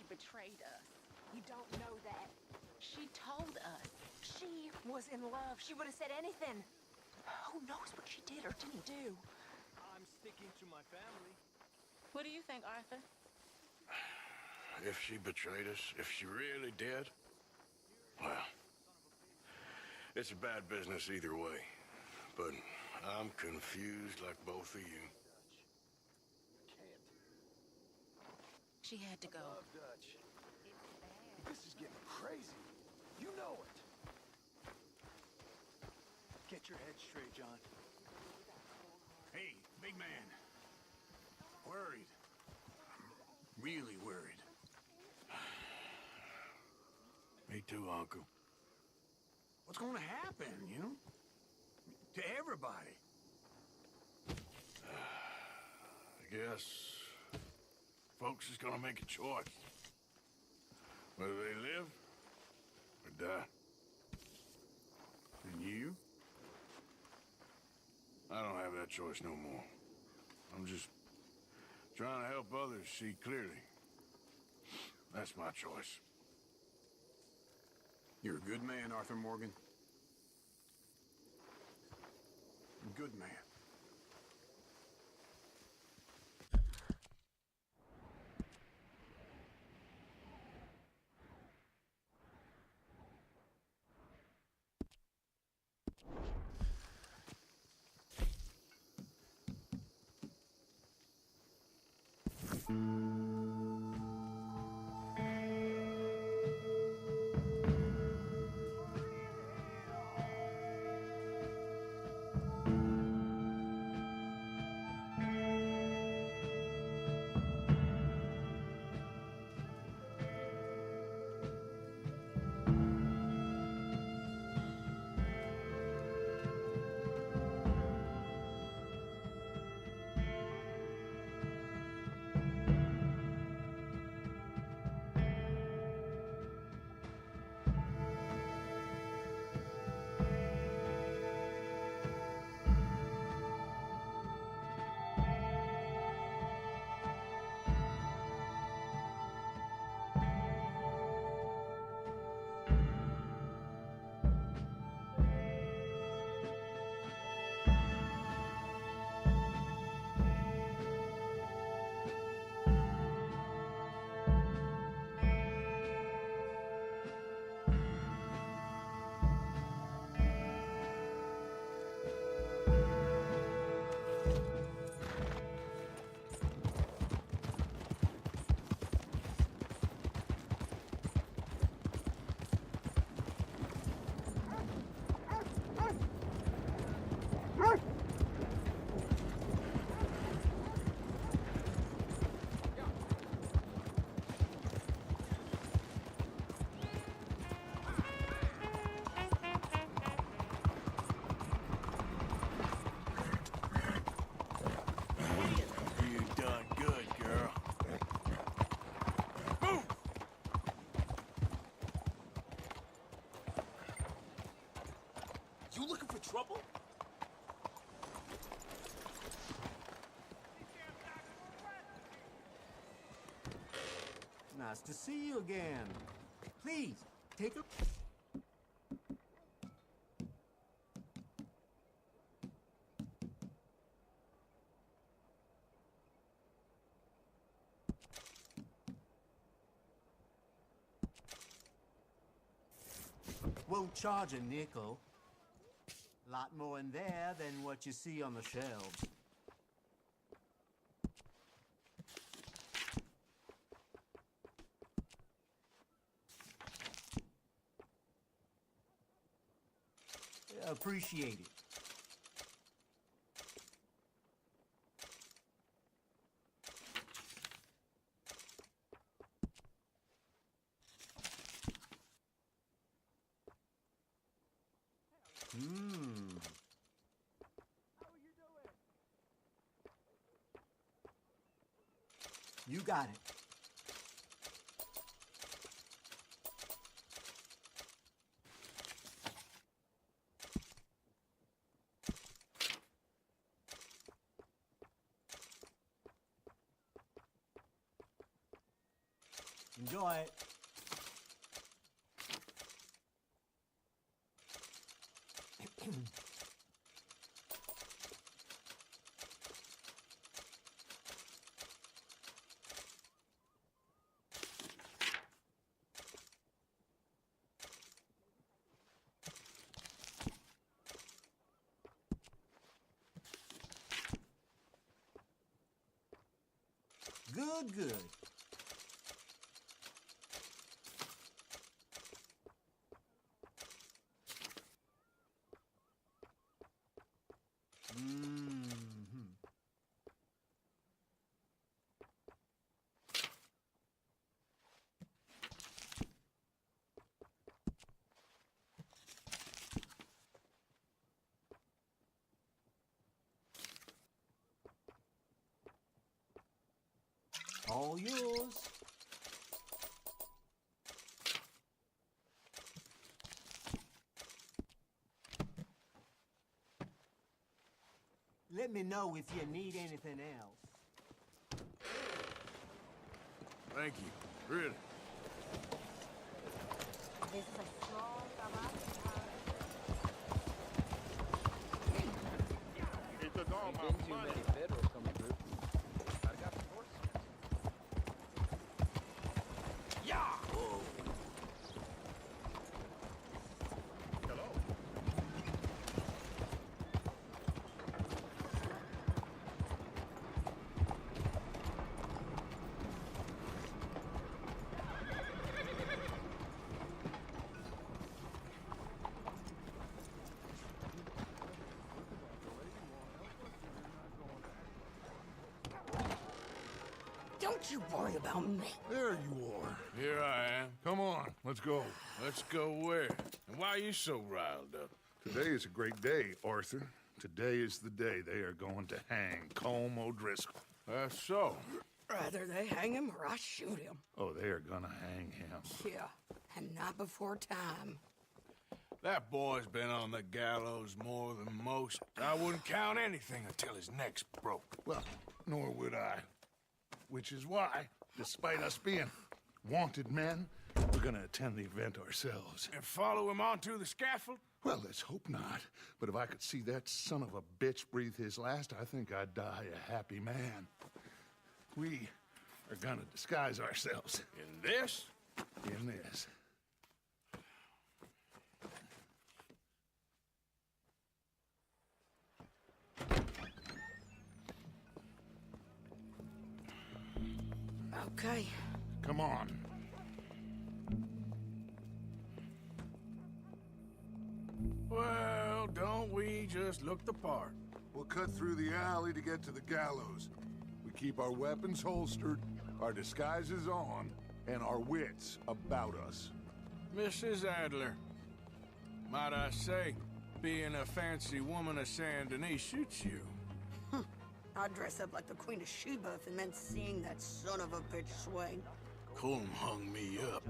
betrayed us. You don't know that. She told us. She was in love. She would have said anything. Who knows what she did or didn't do? I'm sticking to my family. What do you think, Arthur? If she betrayed us, if she really did, well, it's a bad business either way. But I'm confused like both of you. Can't. She had to go. Love Dutch. This is getting crazy. You know it. Get your head straight, John. Hey, big man. Worried. I'm really worried. Me too, Uncle. What's going to happen, you know? To everybody. I guess folks is gonna make a choice. Whether they live or die. And you? I don't have that choice no more. I'm just trying to help others see clearly. That's my choice. You're a good man, Arthur Morgan. A good man. You done good, girl. Move! You looking for trouble? Nice to see you again. Please, take a... Won't charge a nickel. Lot more in there than what you see on the shelves. Appreciate it. You got it. Enjoy it. Good, good. All yours. Let me know if you need anything else. Thank you. Really. This is a small garage. Ain't been too many federals coming through. I got the horse. Yeah! Whoa. Hello. Don't you worry about me. There you are. Here I am. Come on, let's go. Let's go where? And why are you so riled up? Today is a great day, Arthur. Today is the day they are going to hang Colm O'Driscoll. That's so. Rather they hang him or I shoot him. Oh, they are gonna hang him. Yeah, and not before time. That boy's been on the gallows more than most. I wouldn't count anything until his neck's broke. Well, nor would I. Which is why, despite us being wanted men, we're gonna attend the event ourselves. And follow him onto the scaffold? Well, let's hope not. But if I could see that son of a bitch breathe his last, I think I'd die a happy man. We are gonna disguise ourselves In this? in this. Okay. Come on. Well, don't we just look the part? We'll cut through the alley to get to the gallows. We keep our weapons holstered, our disguises on, and our wits about us. Mrs. Adler, might I say, being a fancy woman of Saint Denis suits you. I'd dress up like the Queen of Sheba if it meant seeing that son of a bitch swing. Colm hung me up,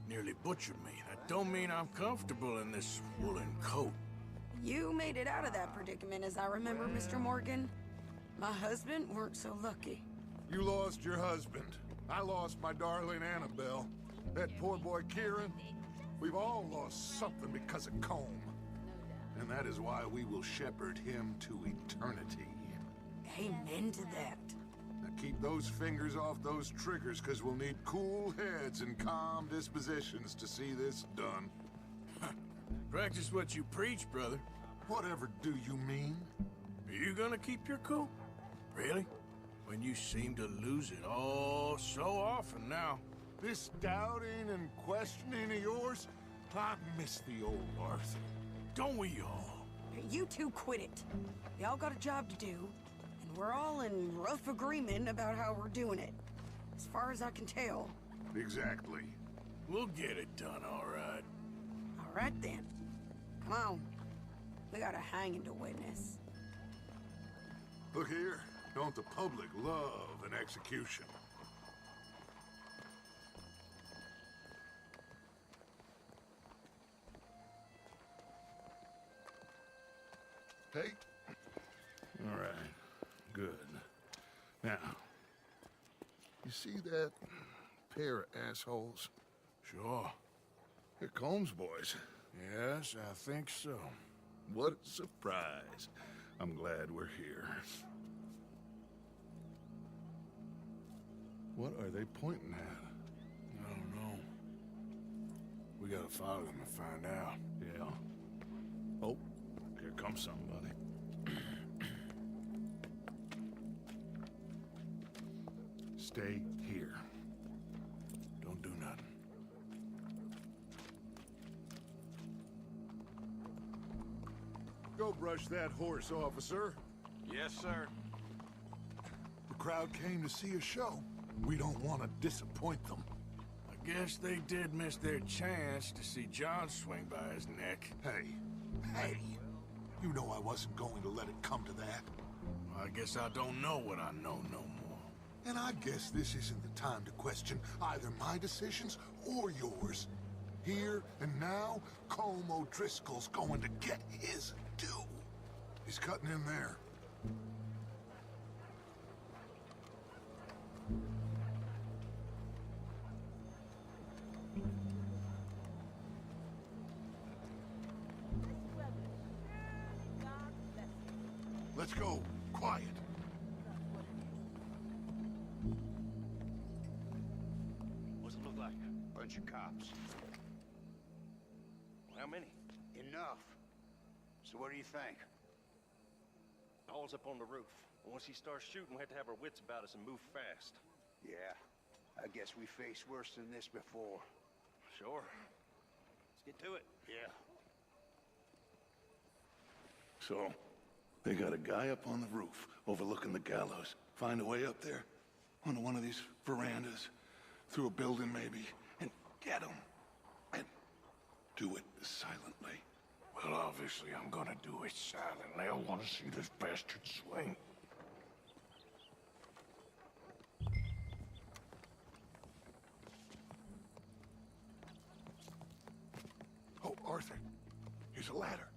nearly butchered me. That don't mean I'm comfortable in this woolen coat. You made it out of that predicament, as I remember, Mr. Morgan. My husband weren't so lucky. You lost your husband. I lost my darling Annabelle. That poor boy Kieran. We've all lost something because of Colm. And that is why we will shepherd him to eternity. Amen to that. Now keep those fingers off those triggers, because we'll need cool heads and calm dispositions to see this done. Practice what you preach, brother. Whatever do you mean? Are you gonna keep your cool? Really? When you seem to lose it all so often now. This doubting and questioning of yours, I miss the old Arthur. Don't we all? You two quit it. Y'all got a job to do, and we're all in rough agreement about how we're doing it. As far as I can tell. Exactly. We'll get it done, all right. All right, then. Come on. We got a hanging to witness. Look here, don't the public love an execution? Hey. All right. Good. Now, you see that pair of assholes. Sure. They're Combs boys. Yes, I think so. What a surprise. I'm glad we're here. What are they pointing at? I don't know. We gotta follow them and find out. Yeah. Oh, here comes somebody. Stay here. Don't do nothing. Go brush that horse, officer. Yes, sir. The crowd came to see a show. We don't want to disappoint them. I guess they did miss their chance to see John swing by his neck. Hey, you know I wasn't going to let it come to that. I guess I don't know what I know no more. And I guess this isn't the time to question either my decisions or yours. Here and now, Colm O'Driscoll's going to get his due. He's cutting in there. Let's go. Quiet. What's it look like? Bunch of cops. How many? Enough. So what do you think? Paul's up on the roof. Once he starts shooting, we have to have our wits about us and move fast. Yeah, I guess we faced worse than this before. Sure. Let's get to it. Yeah. So, they got a guy up on the roof overlooking the gallows. Find a way up there, onto one of these verandas, through a building maybe, and get him. And do it silently. Well, obviously I'm gonna do it silently. I want to see this bastard swing. Oh, Arthur, here's a ladder.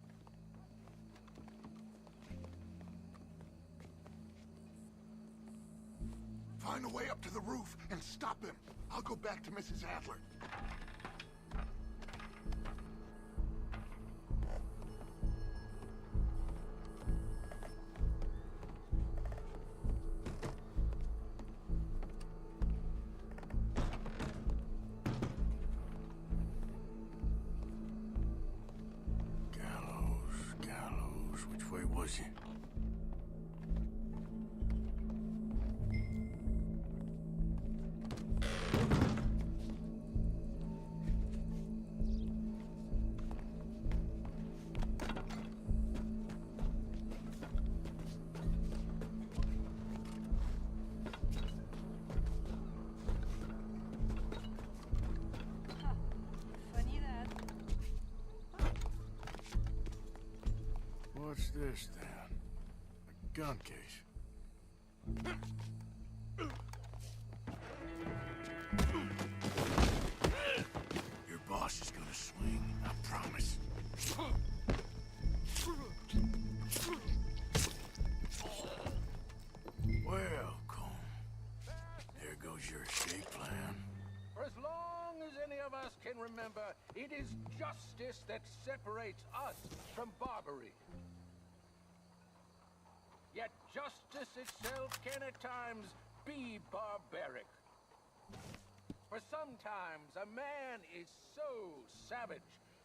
Find a way up to the roof and stop him. I'll go back to Mrs. Adler. Gallows, which way was he? What's this, then? A gun case. Your boss is gonna swing, I promise. Well, Colm, there goes your escape plan. For as long as any of us can remember, it is justice that separates us from Barbary. Yet justice itself can at times be barbaric. For sometimes a man is so savage,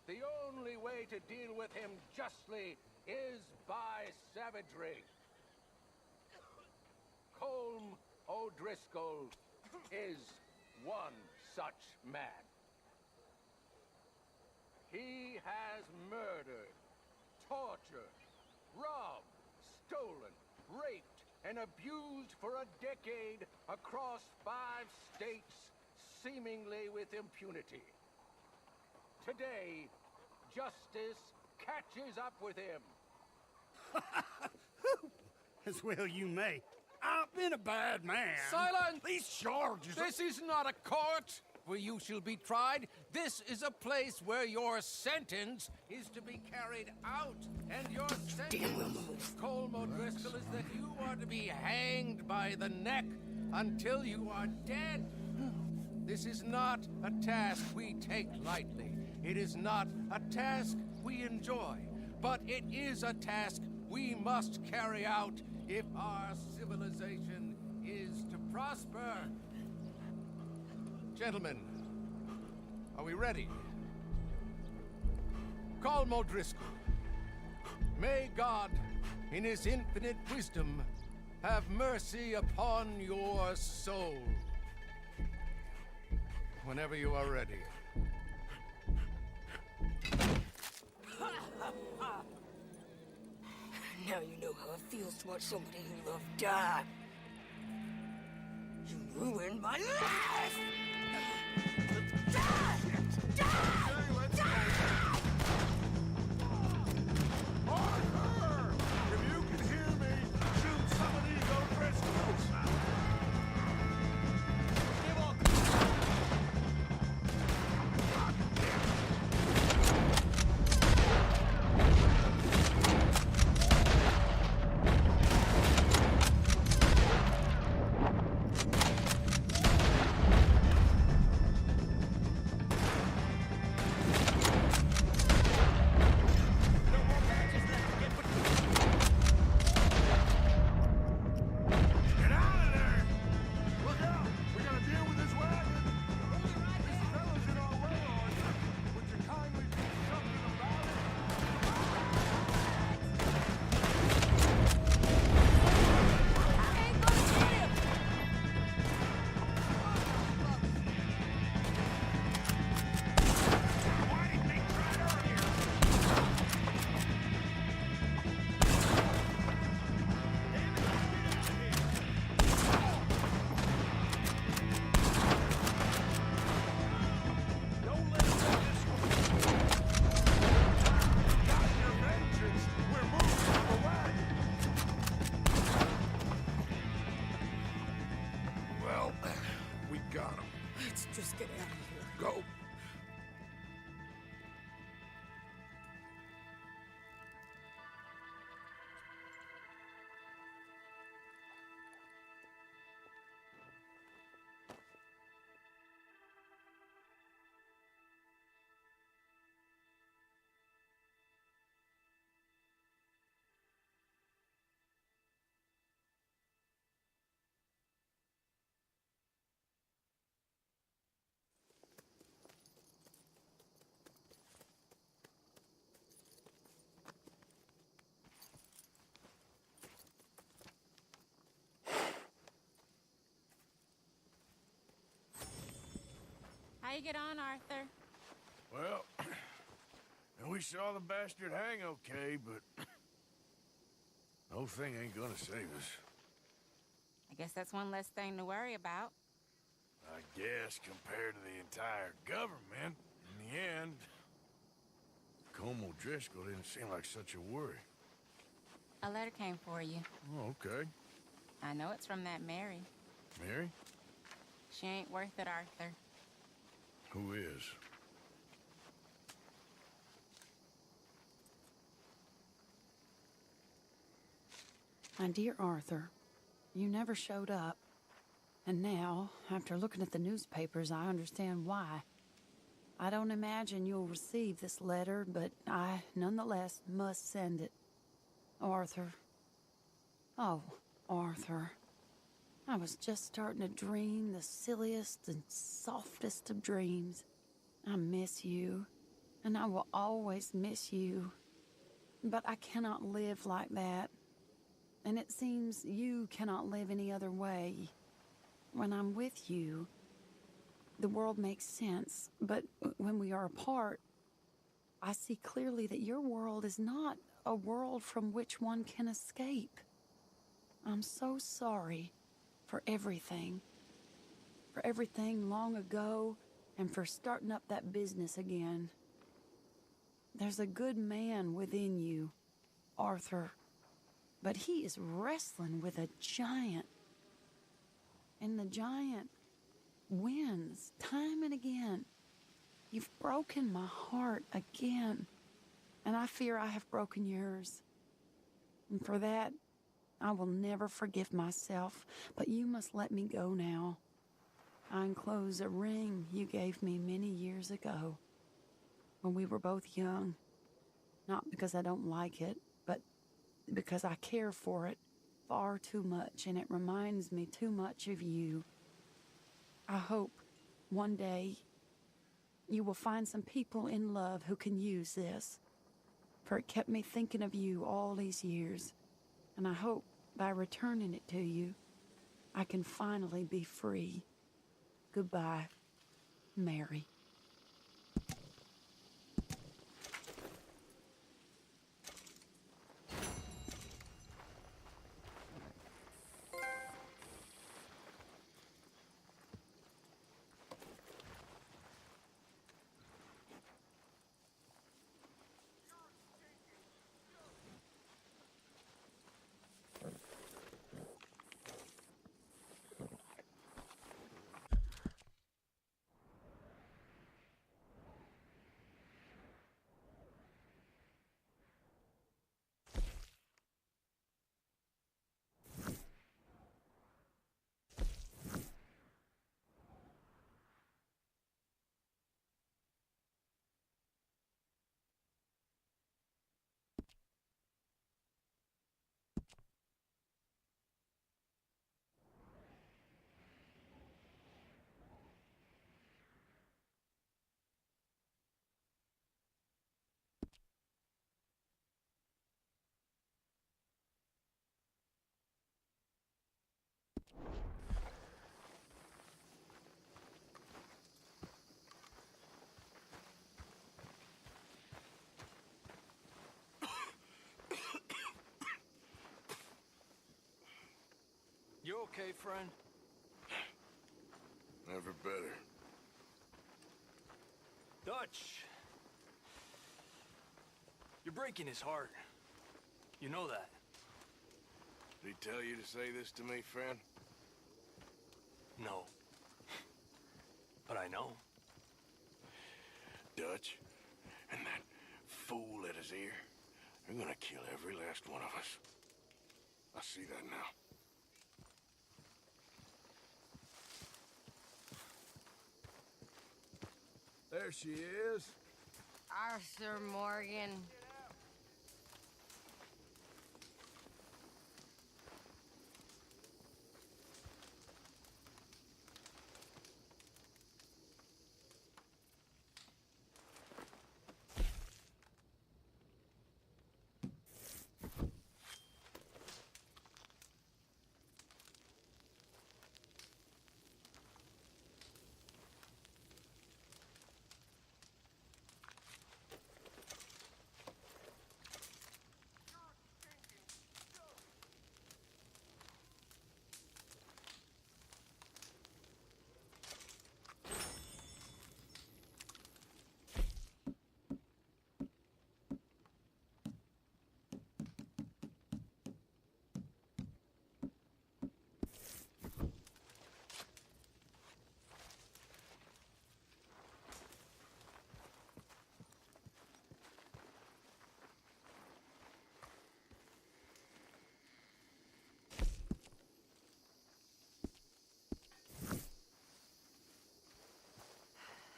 the only way to deal with him justly is by savagery. Colm O'Driscoll is one such man. He has murdered, tortured, robbed, stolen, raped, and abused for a decade across 5 states, seemingly with impunity. Today, justice catches up with him. As well you may. I've been a bad man. Silence! These charges This is not a court where you shall be tried. This is a place where your sentence is to be carried out. And your sentence, Colm O'Driscoll, is that you are to be hanged by the neck until you are dead. This is not a task we take lightly. It is not a task we enjoy. But it is a task we must carry out if our civilization is to prosper. Gentlemen, are we ready? Call O'Driscoll. May God, in his infinite wisdom, have mercy upon your soul. Whenever you are ready. Now you know how it feels to watch somebody you love die. You ruined my life! Die! Die! Die! Arthur! If you can hear me, shoot some of these O'Driscolls! Just get out of here. Go. How you get on, Arthur? Well, we saw the bastard hang okay, but the whole thing ain't gonna save us. I guess that's one less thing to worry about. I guess compared to the entire government, in the end, Como Driscoll didn't seem like such a worry. A letter came for you. Oh, okay. I know it's from that Mary. Mary? She ain't worth it, Arthur. Who is? My dear Arthur, you never showed up. And now, after looking at the newspapers, I understand why. I don't imagine you'll receive this letter, but I, nonetheless, must send it. Arthur. Oh, Arthur. I was just starting to dream the silliest and softest of dreams. I miss you, and I will always miss you. But I cannot live like that. And it seems you cannot live any other way. When I'm with you, the world makes sense. But when we are apart, I see clearly that your world is not a world from which one can escape. I'm so sorry for everything. For everything long ago, and for starting up that business again. There's a good man within you, Arthur. But he is wrestling with a giant. And the giant wins time and again. You've broken my heart again. And I fear I have broken yours. And for that, I will never forgive myself. But you must let me go now. I enclose a ring you gave me many years ago when we were both young. Not because I don't like it, but because I care for it far too much, and it reminds me too much of you. I hope one day you will find some people in love who can use this, for it kept me thinking of you all these years, and I hope by returning it to you, I can finally be free. Goodbye, Mary. You okay, friend? Never better. Dutch! You're breaking his heart. You know that. Did he tell you to say this to me, friend? No. But I know. Dutch and that fool at his ear, they're gonna kill every last one of us. I see that now. There she is. Arthur Morgan.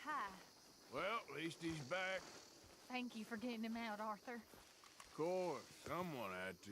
Hi. Well, at least he's back. Thank you for getting him out, Arthur. Of course, someone had to.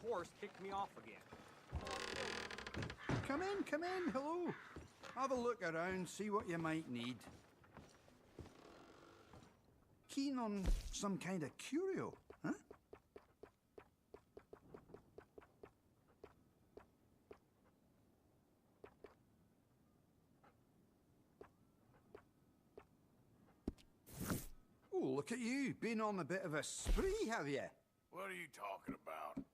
horse kicked me off again. Come in, hello. Have a look around, see what you might need. Keen on some kind of curio, huh? Oh, look at you. Been on a bit of a spree, have you? What are you talking about?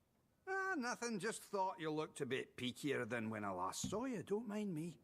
Ah, nothing. Just thought you looked a bit peakier than when I last saw you. Don't mind me.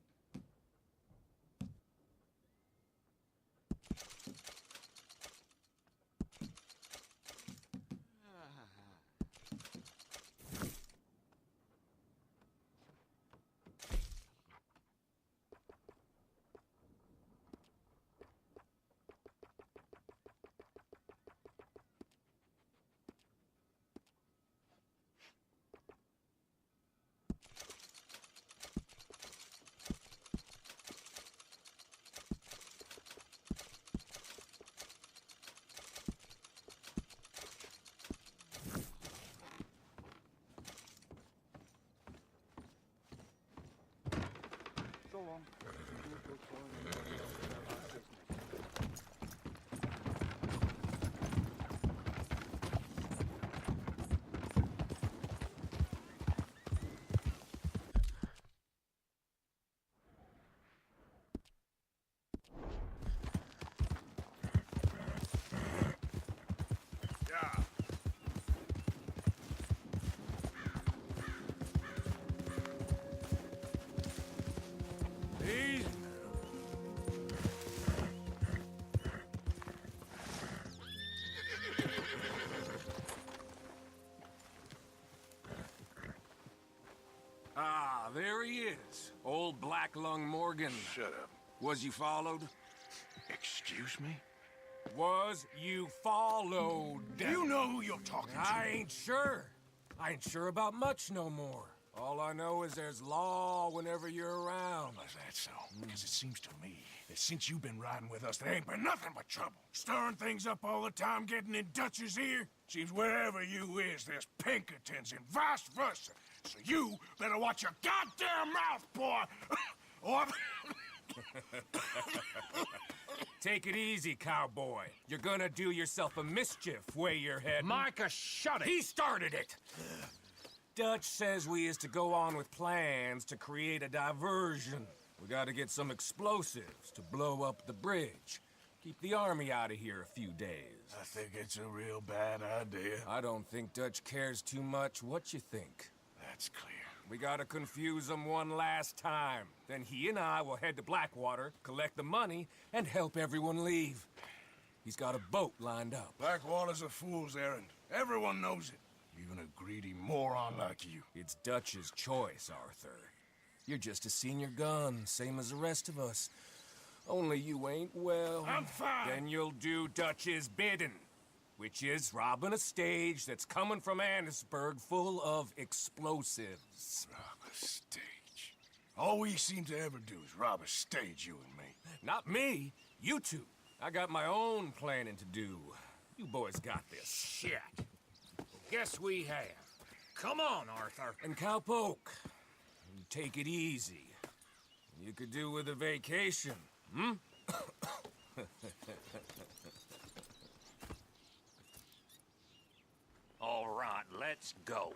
So long. Yeah. Easy. Ah, there he is. Old Black Lung Morgan. Shut up. Was you followed? Excuse me? Was you followed? You know who you're talking to. I ain't sure. I ain't sure about much no more. All I know is there's law whenever you're around. Is that so? Because it seems to me that since you've been riding with us, there ain't been nothing but trouble. Stirring things up all the time, getting in Dutch's ear. Seems wherever you is, there's Pinkertons and vice versa. So you better watch your goddamn mouth, boy! Or... Take it easy, cowboy. You're gonna do yourself a mischief way you're heading. Micah, shut it! He started it! Dutch says we is to go on with plans to create a diversion. We gotta get some explosives to blow up the bridge. Keep the army out of here a few days. I think it's a real bad idea. I don't think Dutch cares too much what you think. That's clear. We gotta confuse him one last time. Then he and I will head to Blackwater, collect the money, and help everyone leave. He's got a boat lined up. Blackwater's a fool's errand. Everyone knows it. Even a greedy moron like you. It's Dutch's choice, Arthur. You're just a senior gun, same as the rest of us. Only you ain't well. I'm fine. Then you'll do Dutch's bidding, which is robbing a stage that's coming from Annisburg full of explosives. Rob a stage. All we seem to ever do is rob a stage, you and me. Not me, you two. I got my own planning to do. You boys got this. Shit. Guess we have. Come on, Arthur. And Cowpoke, you take it easy. You could do with a vacation, hmm? All right, let's go.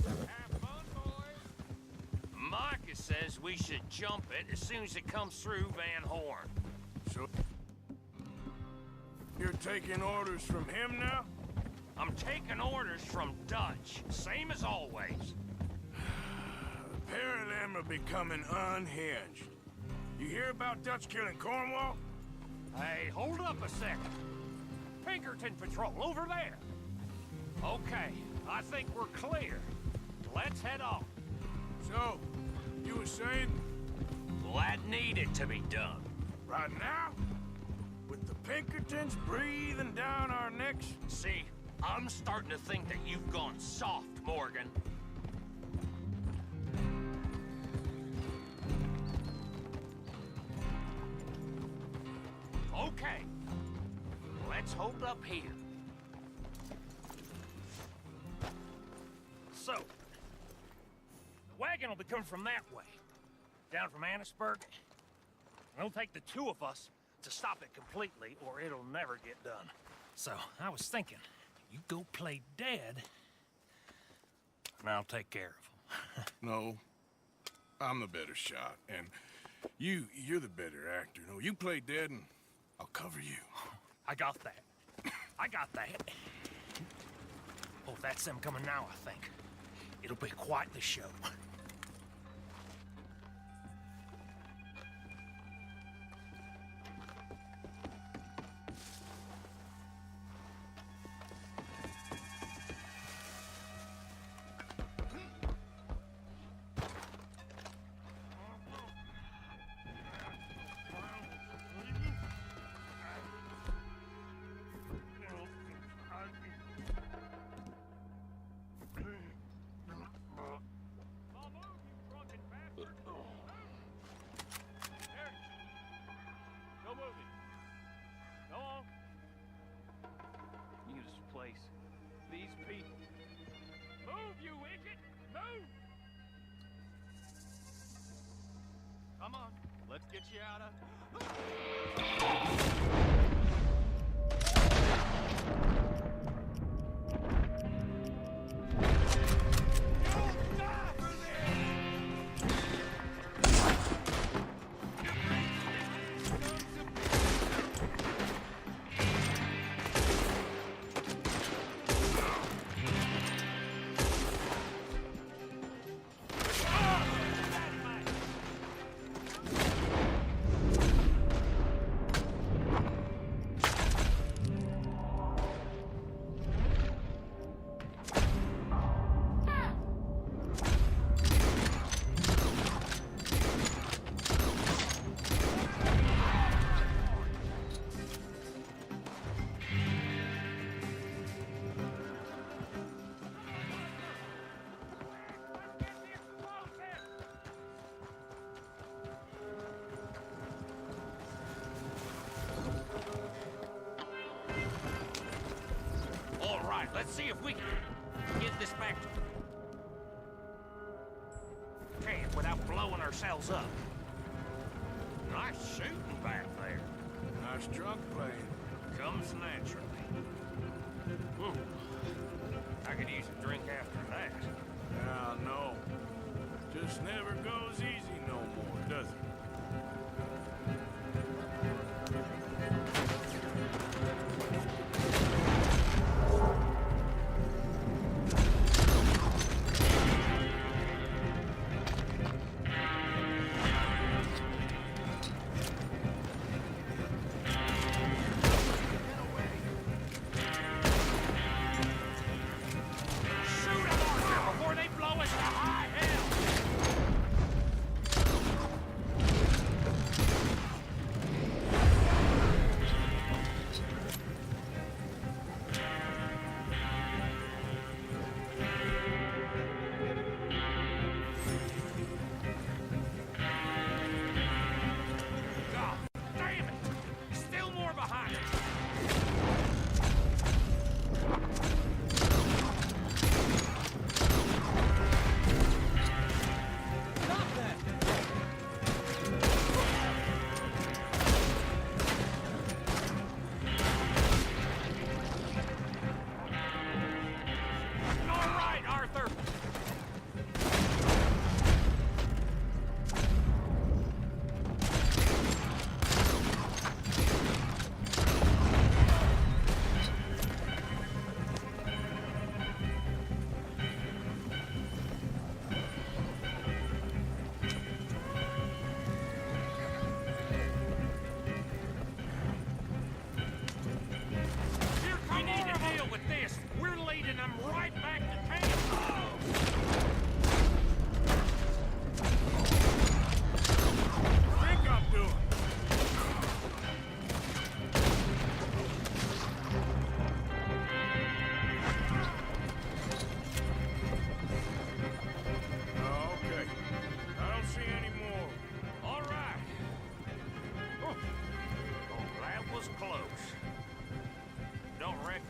Have fun, boys. Micah says we should jump it as soon as it comes through Van Horn. So... you're taking orders from him now? I'm taking orders from Dutch, same as always. The pair of them are becoming unhinged. You hear about Dutch killing Cornwall? Hey, hold up a second. Pinkerton Patrol, over there. Okay, I think we're clear. Let's head off. So, you were saying? Well, that needed to be done. Right now? With the Pinkertons breathing down our necks? See, I'm starting to think that you've gone soft, Morgan. Okay, let's hold up here. So, the wagon will be coming from that way, down from Annisburg. It'll take the two of us to stop it completely, or it'll never get done. So, I was thinking, you go play dead, and I'll take care of him. No, I'm the better shot, and you're the better actor. No, you play dead, and I'll cover you. I got that. I got that. Oh, that's them coming now, I think. It'll be quite the show. These people. Move, you idiot! Move! Come on, let's get you out of... Let's see if we can get this back to camp without blowing ourselves up. Nice shooting back there. Nice drunk playing. Comes naturally. I could use a drink after that. No. Just never goes easy no more, does it?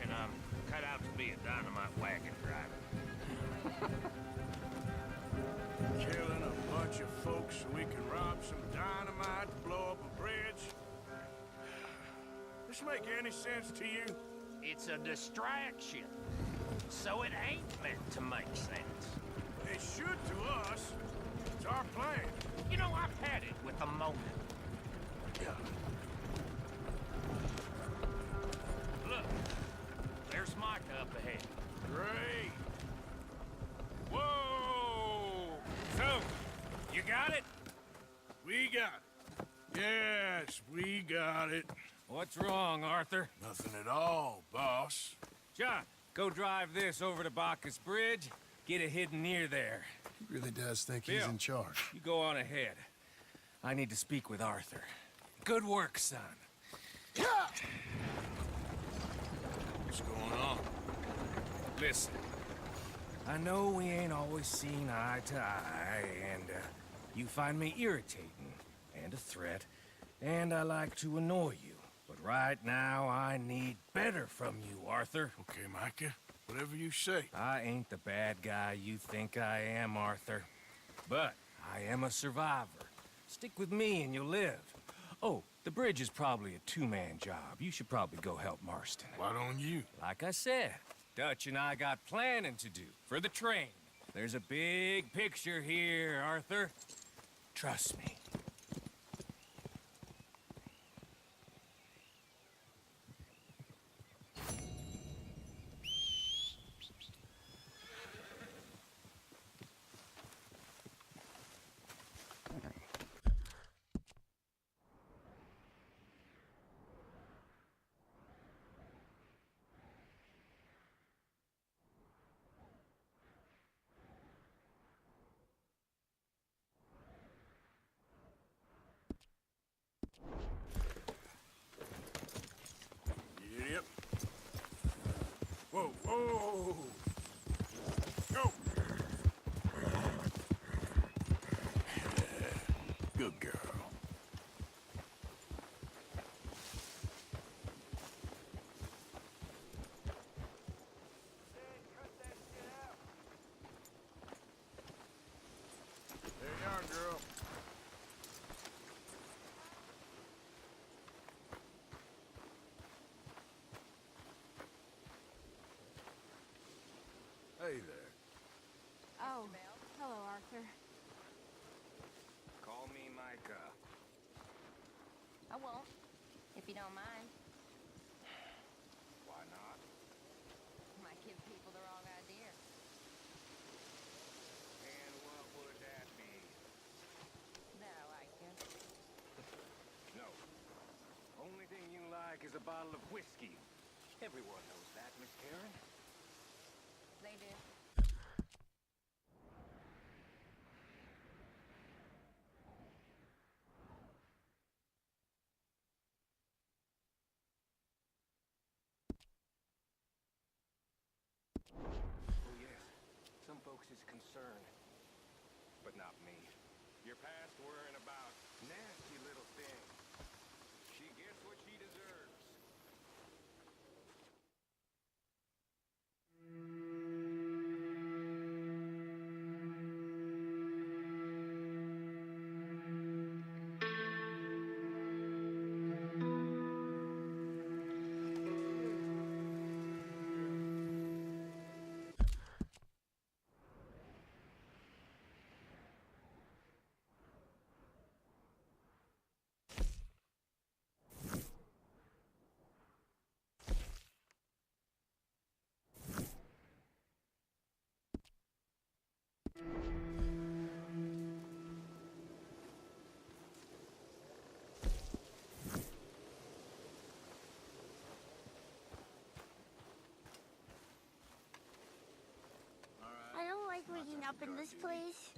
and I'm cut out to be a dynamite wagon driver. Killing a bunch of folks so we can rob some dynamite to blow up a bridge? This make any sense to you? It's a distraction, so it ain't meant to make sense. It should to us. It's our plan. You know, I've had it with the moment. Look, there's Micah up ahead. Great. Whoa! So, you got it? We got it. Yes, we got it. What's wrong, Arthur? Nothing at all, boss. John, go drive this over to Bacchus Bridge. Get it hidden near there. He really does think he's Bill, in charge. You go on ahead. I need to speak with Arthur. Good work, son. What's going on? Listen, I know we ain't always seen eye to eye, and you find me irritating and a threat, and I like to annoy you. But right now, I need better from you, Arthur. Okay, Micah. Whatever you say. I ain't the bad guy you think I am, Arthur. But I am a survivor. Stick with me and you'll live. Oh, the bridge is probably a two-man job. You should probably go help Marston. Why don't you? Like I said, Dutch and I got planning to do for the train. There's a big picture here, Arthur. Trust me. Yep. Whoa, whoa! Go! Good girl. There you are, girl. Hey there. Oh, hello, Arthur. Call me Micah. I won't, if you don't mind. Why not? Might give people the wrong idea. And what would that be? That I like you. No. Only thing you like is a bottle of whiskey. Everyone knows that, Miss Karen. They do. Oh, yes. Some folks is concerned. But not me. Your past worrying about nasty little things. She gets what she deserves. I don't like waking up in this place.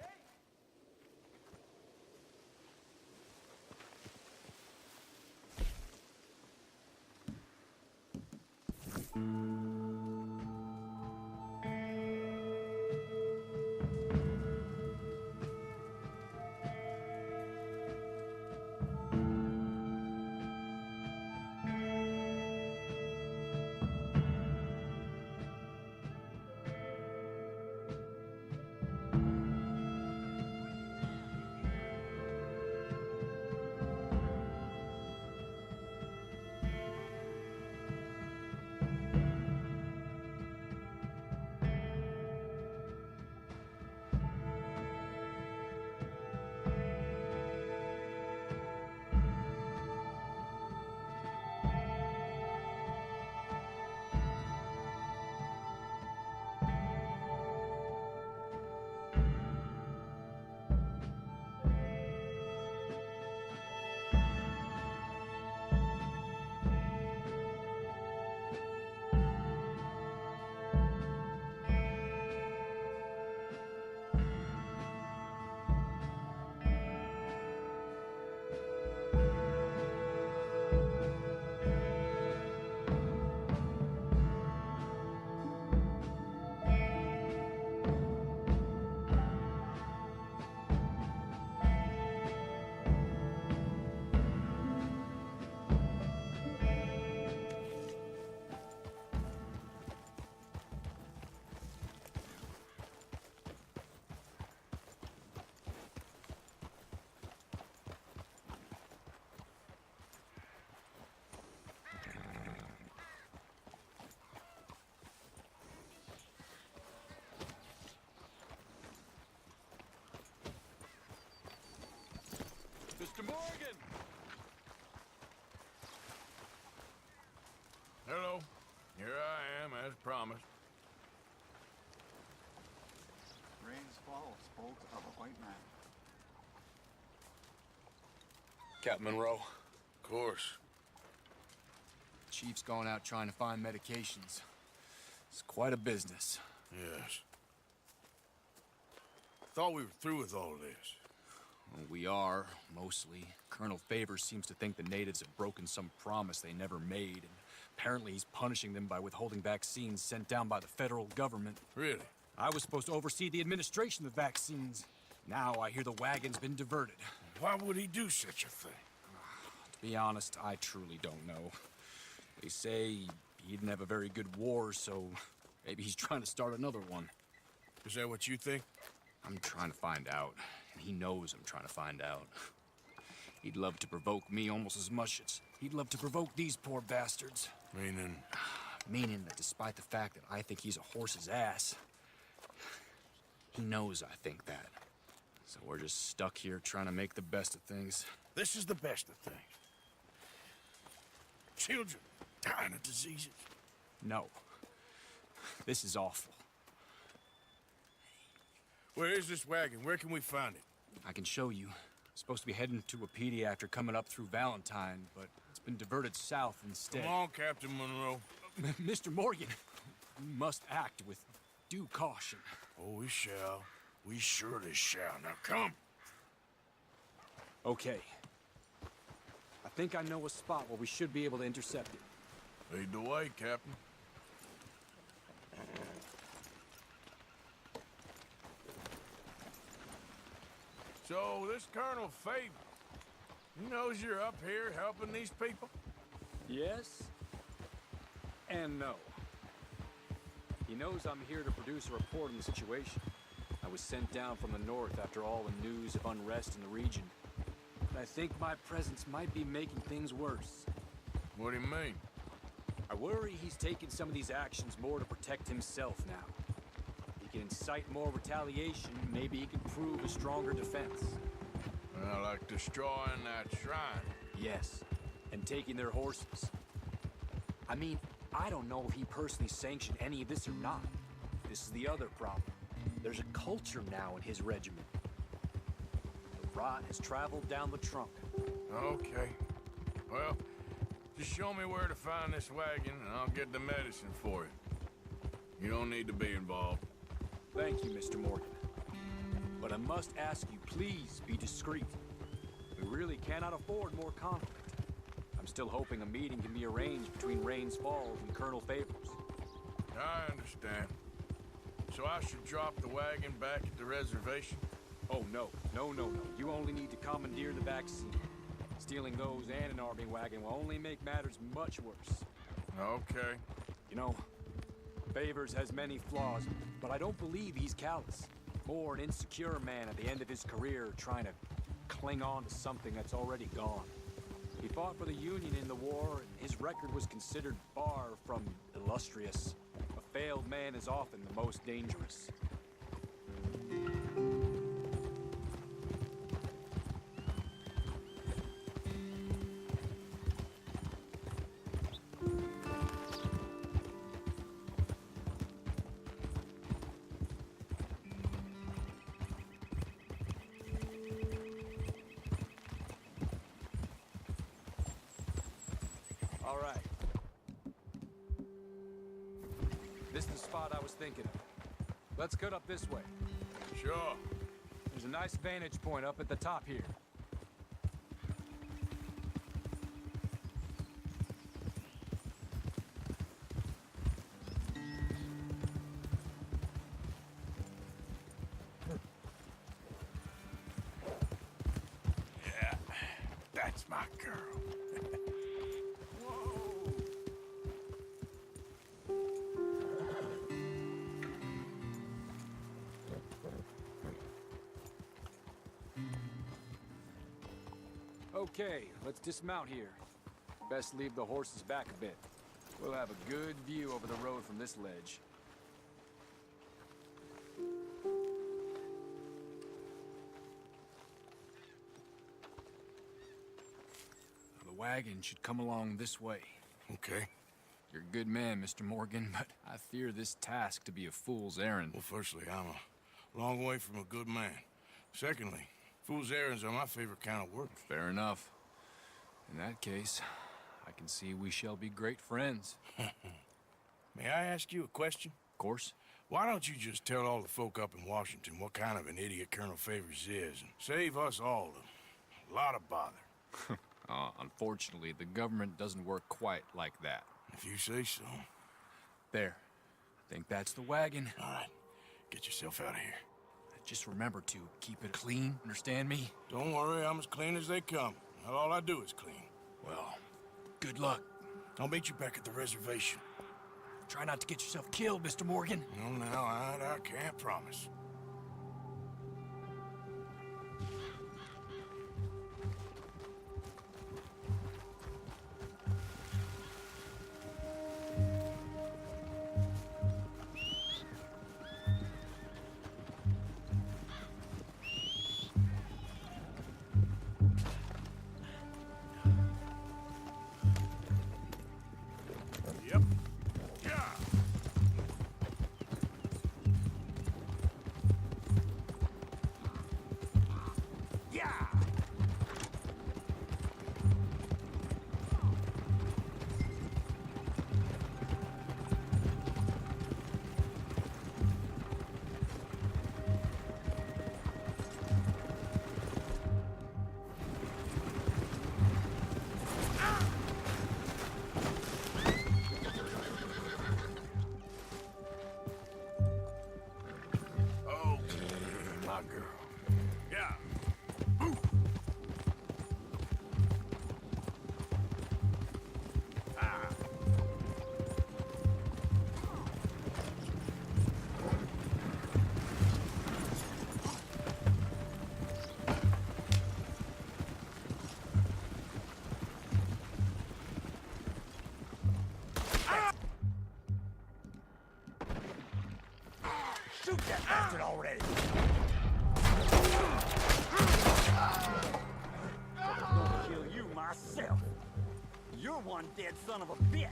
promised. Rains fall, spoke of a white man. Captain Monroe. Of course. Chief's gone out trying to find medications. It's quite a business. Yes. Thought we were through with all this. Well, we are, mostly. Colonel Favors seems to think the natives have broken some promise they never made, and apparently he's punishing them by withholding vaccines sent down by the federal government. Really? I was supposed to oversee the administration of the vaccines. Now I hear the wagon's been diverted. Why would he do such a thing? To be honest, I truly don't know. They say he didn't have a very good war, so maybe he's trying to start another one. Is that what you think? I'm trying to find out, and he knows I'm trying to find out. He'd love to provoke me almost as much as he'd love to provoke these poor bastards. Meaning? Meaning that despite the fact that I think he's a horse's ass, he knows I think that. So we're just stuck here trying to make the best of things. This is the best of things. Children dying of diseases. No. This is awful. Where is this wagon? Where can we find it? I can show you. Supposed to be heading to a PD after coming up through Valentine, but it's been diverted south instead. Come on, Captain Monroe. Mr. Morgan, we must act with due caution. Oh, we shall. We surely shall. Now come. Okay. I think I know a spot where we should be able to intercept it. Lead the way, Captain. So, this Colonel Favors, he knows you're up here helping these people? Yes. And no. He knows I'm here to produce a report on the situation. I was sent down from the north after all the news of unrest in the region. But I think my presence might be making things worse. What do you mean? I worry he's taking some of these actions more to protect himself now. He can incite more retaliation, maybe he can prove a stronger defense. Well, like destroying that shrine. Yes, and taking their horses. I mean, I don't know if he personally sanctioned any of this or not. This is the other problem. There's a culture now in his regiment. The rot has traveled down the trunk. Okay. Well, just show me where to find this wagon, and I'll get the medicine for you. You don't need to be involved. Thank you, Mr. Morgan. But I must ask you, please be discreet. We really cannot afford more conflict. I'm still hoping a meeting can be arranged between Rains Falls and Colonel Favors. I understand. So I should drop the wagon back at the reservation? Oh, no. No. You only need to commandeer the vaccine. Stealing those and an army wagon will only make matters much worse. Okay. You know, Favors has many flaws, but I don't believe he's callous. More an insecure man at the end of his career trying to cling on to something that's already gone. He fought for the Union in the war, and his record was considered far from illustrious. A failed man is often the most dangerous. All right. This is the spot I was thinking of. Let's cut up this way. Sure. There's a nice vantage point up at the top here. Yeah, that's my girl. Okay, let's dismount here. Best leave the horses back a bit. We'll have a good view over the road from this ledge. The wagon should come along this way. Okay. You're a good man, Mr. Morgan, but I fear this task to be a fool's errand. Well, firstly, I'm a long way from a good man. Secondly, fool's errands are my favorite kind of work. Fair enough. In that case, I can see we shall be great friends. May I ask you a question? Of course. Why don't you just tell all the folk up in Washington what kind of an idiot Colonel Favors is, and save us all a lot of bother? Unfortunately, the government doesn't work quite like that. If you say so. There. I think that's the wagon. All right. Get yourself out of here. Just remember to keep it clean, understand me? Don't worry, I'm as clean as they come. Not all I do is clean. Well, good luck. I'll meet you back at the reservation. Try not to get yourself killed, Mr. Morgan. No, now, I can't promise. Shoot that bastard already! I'm gonna kill you myself. You're one dead son of a bitch.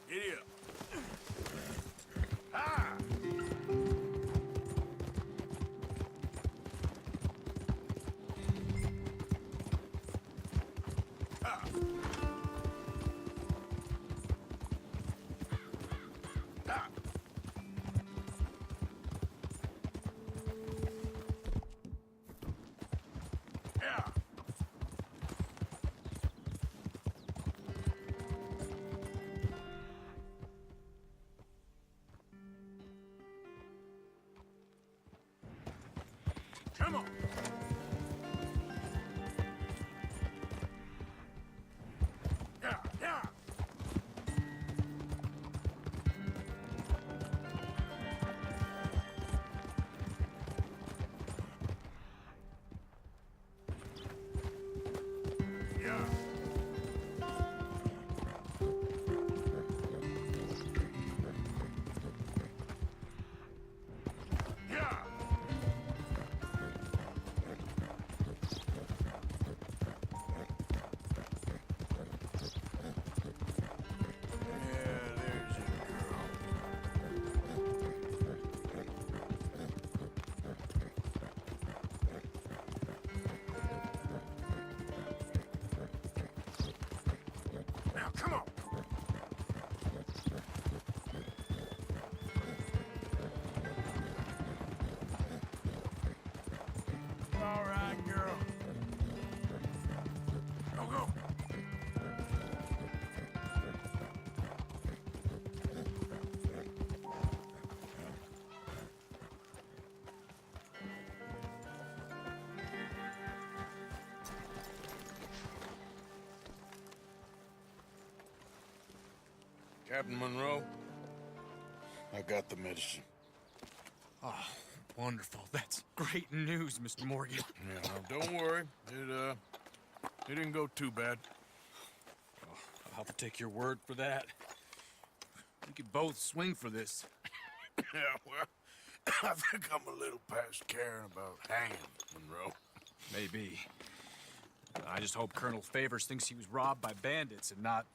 Giddy up. Ah! Ah! Ah! Yeah! Come on! Yeah, yeah! Yeah! Yeah! Now, come on! All right, girl. Go, go! Captain Monroe, I got the medicine. Oh, wonderful. That's great news, Mr. Morgan. Yeah, now don't worry. It didn't go too bad. Oh, I'll have to take your word for that. We could both swing for this. Yeah, well, I think I'm a little past caring about hanging, Monroe. Maybe. I just hope Colonel Favors thinks he was robbed by bandits and not...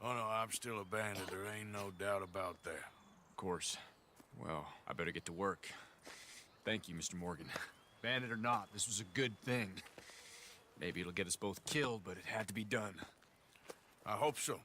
Oh, no, I'm still a bandit. There ain't no doubt about that. Of course. Well, I better get to work. Thank you, Mr. Morgan. Bandit or not, this was a good thing. Maybe it'll get us both killed, but it had to be done. I hope so.